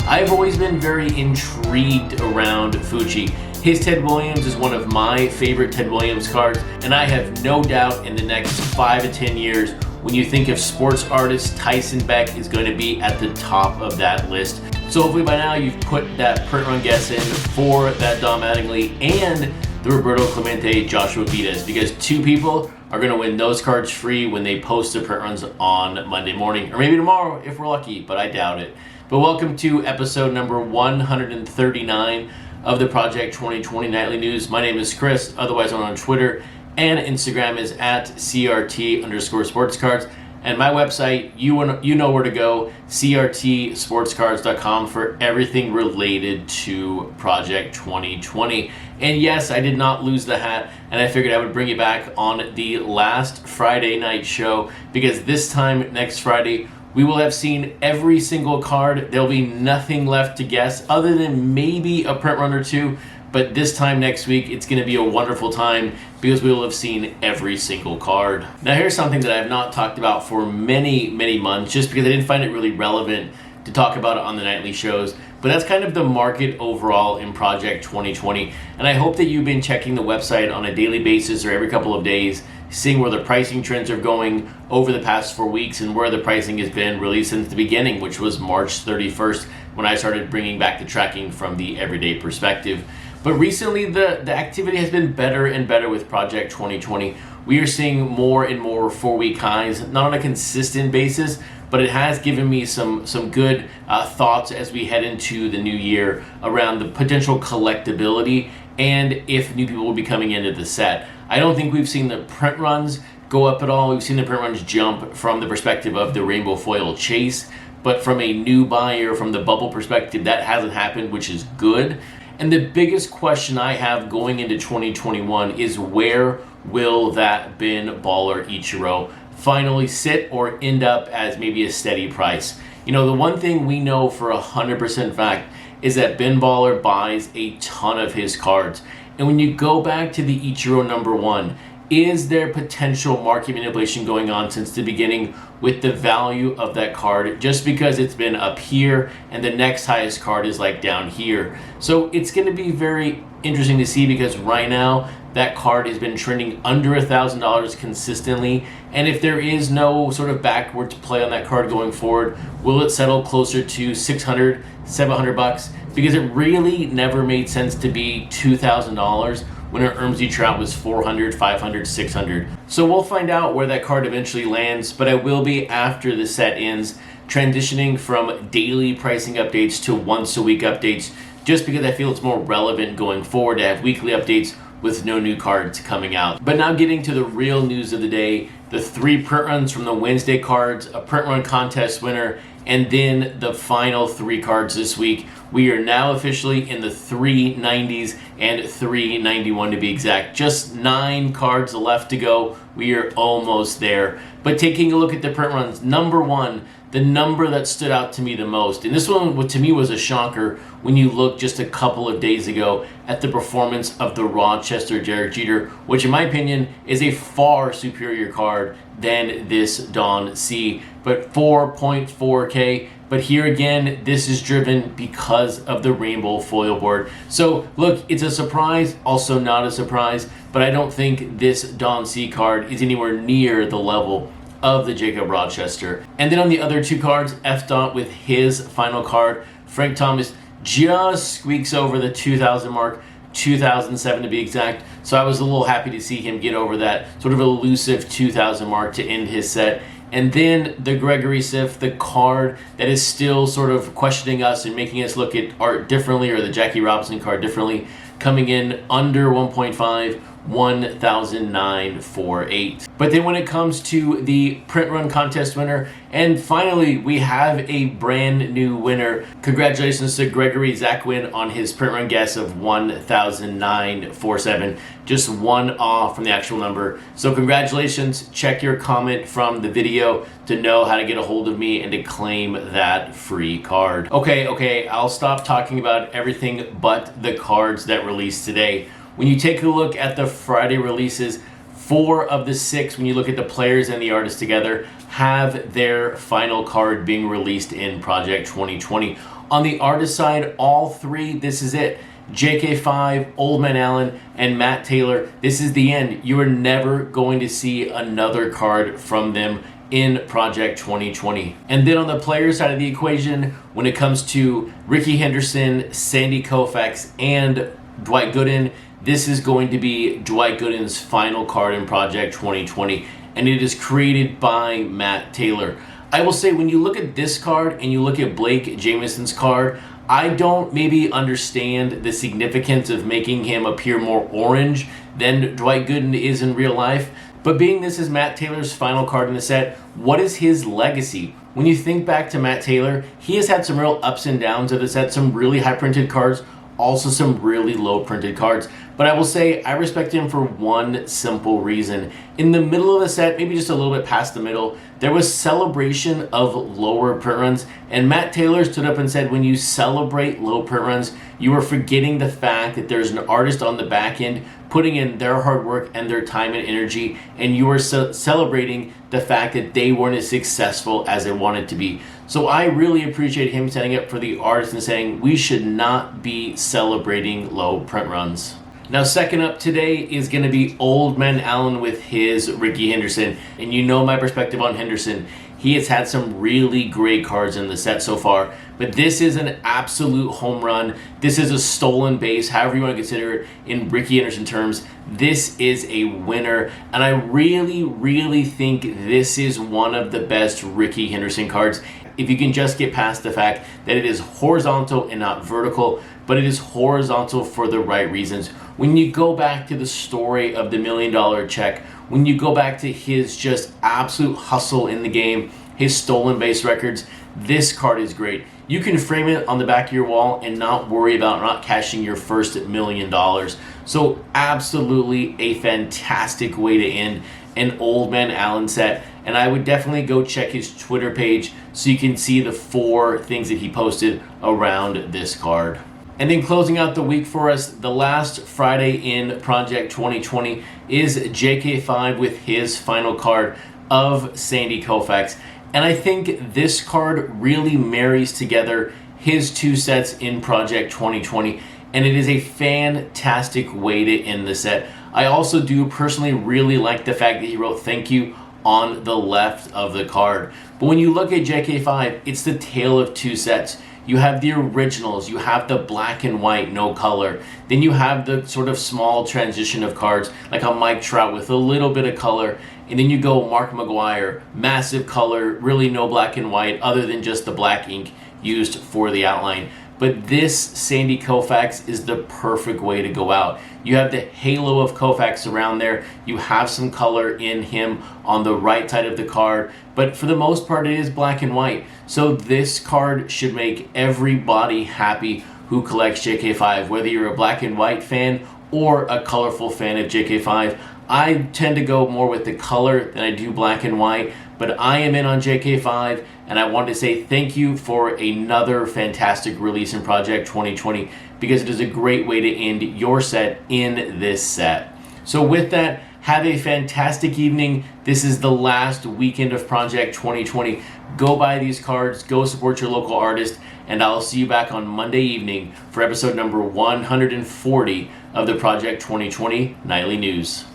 I've always been very intrigued around Fucci. His Ted Williams is one of my favorite Ted Williams cards, and I have no doubt in the next 5 to 10 years, when you think of sports artists, Tyson Beck is going to be at the top of that list. So hopefully by now you've put that print run guess in for that Don Mattingly and the Roberto Clemente Joshua Vides, because 2 people are going to win those cards free when they post the print runs on Monday morning, or maybe tomorrow if we're lucky, but I doubt it. But welcome to episode number 139 of the Project 2020 Nightly News. My name is Chris, otherwise I'm on Twitter, and Instagram is at CRT_sportscards. And my website, you know where to go, crtsportscards.com, for everything related to Project 2020. And yes, I did not lose the hat, and I figured I would bring you back on the last Friday night show, because this time next Friday, we will have seen every single card. There'll be nothing left to guess other than maybe a print run or two. But this time next week, it's going to be a wonderful time because we will have seen every single card. Now here's something that I have not talked about for many, many months, just because I didn't find it really relevant to talk about it on the nightly shows. But that's kind of the market overall in Project 2020. And I hope that you've been checking the website on a daily basis or every couple of days, seeing where the pricing trends are going over the past 4 weeks and where the pricing has been really since the beginning, which was March 31st, when I started bringing back the tracking from the everyday perspective. But recently, the activity has been better and better with Project 2020. We are seeing more and more 4-week highs, not on a consistent basis, but it has given me some good thoughts as we head into the new year around the potential collectability and if new people will be coming into the set. I don't think we've seen the print runs go up at all. We've seen the print runs jump from the perspective of the Rainbow Foil Chase, but from a new buyer, from the bubble perspective, that hasn't happened, which is good. And the biggest question I have going into 2021 is, where will that bin baller Ichiro finally sit or end up as maybe a steady price? You know, the one thing we know for 100% fact is that bin baller buys a ton of his cards. And when you go back to the Ichiro number 1, is there potential market manipulation going on since the beginning with the value of that card, just because it's been up here and the next highest card is like down here? So it's going to be very interesting to see, because right now that card has been trending under $1,000 consistently, and if there is no sort of backward to play on that card going forward, will it settle closer to $600, $700? Because it really never made sense to be $2,000 when our Ermsey Trout was $400, $500, $600. So we'll find out where that card eventually lands, but I will be, after the set ends, transitioning from daily pricing updates to once-a-week updates, just because I feel it's more relevant going forward to have weekly updates with no new cards coming out. But now getting to the real news of the day, the 3 print runs from the Wednesday cards, a print run contest winner, and then the final 3 cards this week. We are now officially in the 390s and 391 to be exact. Just 9 cards left to go. We are almost there. But taking a look at the print runs, number 1, the number that stood out to me the most, and this one to me was a shocker when you look just a couple of days ago at the performance of the Rochester Derek Jeter, which in my opinion is a far superior card than this Don C. But 4.4K. But here again, this is driven because of the Rainbow Foil board. So look, it's a surprise, also not a surprise, but I don't think this Don C card is anywhere near the level of the Jacob Rochester. And then on the other 2 cards, F. Dot with his final card, Frank Thomas just squeaks over the 2,000 mark, 2007 to be exact. So I was a little happy to see him get over that sort of elusive 2,000 mark to end his set. And then the Gregory Sif, the card that is still sort of questioning us and making us look at art differently, or the Jackie Robinson card differently, coming in under 1.5, 1,948. But then when it comes to the print run contest winner, and finally we have a brand new winner. Congratulations to Gregory Zackwin on his print run guess of 1,947. Just 1 off from the actual number. So congratulations. Check your comment from the video to know how to get a hold of me and to claim that free card. Okay, I'll stop talking about everything but the cards that released today. When you take a look at the Friday releases, 4 of the 6, when you look at the players and the artists together, have their final card being released in Project 2020. On the artist side, all three, this is it. JK5, Oldmanalan, and Matt Taylor, this is the end. You are never going to see another card from them in Project 2020. And then on the player side of the equation, when it comes to Ricky Henderson, Sandy Koufax, and Dwight Gooden, this is going to be Dwight Gooden's final card in Project 2020, and it is created by Matt Taylor. I will say, when you look at this card and you look at Blake Jameson's card, I don't maybe understand the significance of making him appear more orange than Dwight Gooden is in real life. But being this is Matt Taylor's final card in the set, what is his legacy? When you think back to Matt Taylor, he has had some real ups and downs of the set, some really high printed cards, also some really low printed cards. But I will say I respect him for one simple reason. In the middle of the set, maybe just a little bit past the middle, there was celebration of lower print runs, and Matt Taylor stood up and said, when you celebrate low print runs, you are forgetting the fact that there's an artist on the back end putting in their hard work and their time and energy, and you are celebrating the fact that they weren't as successful as they wanted to be. So I really appreciate him standing up for the artist and saying we should not be celebrating low print runs. Now, second up today is going to be Oldmanalan with his Ricky Henderson. And you know my perspective on Henderson. He has had some really great cards in the set so far, but this is an absolute home run. This is a stolen base, however you want to consider it in Ricky Henderson terms. This is a winner, and I really, really think this is one of the best Ricky Henderson cards. If you can just get past the fact that it is horizontal and not vertical, but it is horizontal for the right reasons. When you go back to the story of the $1 million check, when you go back to his just absolute hustle in the game, his stolen base records, this card is great. You can frame it on the back of your wall and not worry about not cashing your first $1 million. So absolutely a fantastic way to end an Oldmanalan set. And I would definitely go check his Twitter page so you can see the 4 things that he posted around this card. And then closing out the week for us, the last Friday in Project 2020 is JK5 with his final card of Sandy Koufax. And I think this card really marries together his 2 sets in Project 2020, and it is a fantastic way to end the set. I also do personally really like the fact that he wrote thank you on the left of the card. But when you look at JK5, it's the tale of 2 sets. You have the originals, you have the black and white, no color. Then you have the sort of small transition of cards, like a Mike Trout with a little bit of color. And then you go Mark McGuire, massive color, really no black and white, other than just the black ink used for the outline. But this Sandy Koufax is the perfect way to go out. You have the halo of Koufax around there. You have some color in him on the right side of the card. But for the most part, it is black and white. So this card should make everybody happy who collects JK5, whether you're a black and white fan or a colorful fan of JK5. I tend to go more with the color than I do black and white, but I am in on JK5, and I wanted to say thank you for another fantastic release in Project 2020, because it is a great way to end your set in this set. So with that, have a fantastic evening. This is the last weekend of Project 2020. Go buy these cards, go support your local artist, and I'll see you back on Monday evening for episode number 140 of the Project 2020 Nightly News.